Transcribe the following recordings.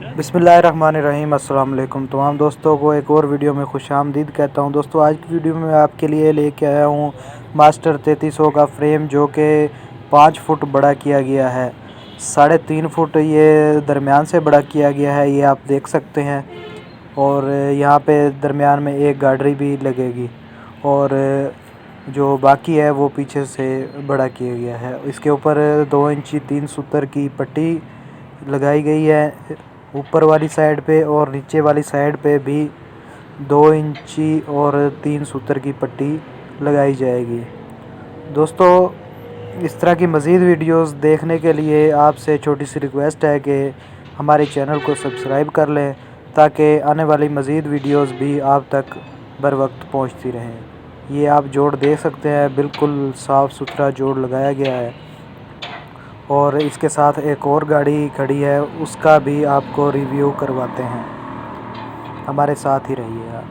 बिस्मिल्लाहिर्रहमानिर्रहीम। अस्सलाम वालेकुम तमाम दोस्तों को एक और वीडियो में खुश आमदीद कहता हूं। दोस्तों आज की वीडियो में मैं आपके लिए लेके आया हूं मास्टर 3300 का फ्रेम, जो कि 5 फुट बड़ा किया गया है। 3.5 फुट ये दरमियान से बड़ा किया गया है, ये आप देख सकते हैं। और यहाँ पे दरमियान में एक गाडरी भी लगेगी और जो बाकी है वो पीछे से बड़ा किया गया है। इसके ऊपर 2 इंची 3 सूतर की पट्टी लगाई गई है ऊपर वाली साइड पे, और नीचे वाली साइड पे भी 2 इंची और 3 सूतर की पट्टी लगाई जाएगी। दोस्तों इस तरह की मज़ीद वीडियोस देखने के लिए आपसे छोटी सी रिक्वेस्ट है कि हमारे चैनल को सब्सक्राइब कर लें, ताकि आने वाली मज़ीद वीडियोस भी आप तक बर वक्त पहुँचती रहें। ये आप जोड़ देख सकते हैं, बिल्कुल साफ़ सुथरा जोड़ लगाया गया है। और इसके साथ एक और गाड़ी खड़ी है, उसका भी आपको रिव्यू करवाते हैं, हमारे साथ ही रहिए आप।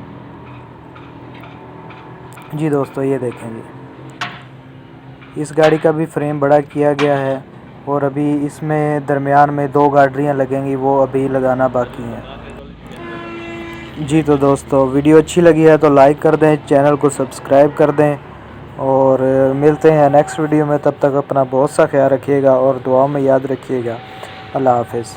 जी दोस्तों ये देखेंगे, इस गाड़ी का भी फ्रेम बड़ा किया गया है और अभी इसमें दरमियान में 2 गाडरियाँ लगेंगी, वो अभी लगाना बाकी है। जी तो दोस्तों वीडियो अच्छी लगी है तो लाइक कर दें, चैनल को सब्सक्राइब कर दें और मिलते हैं नेक्स्ट वीडियो में। तब तक अपना बहुत सा ख्याल रखिएगा और दुआ में याद रखिएगा। अल्लाह हाफ़िज़।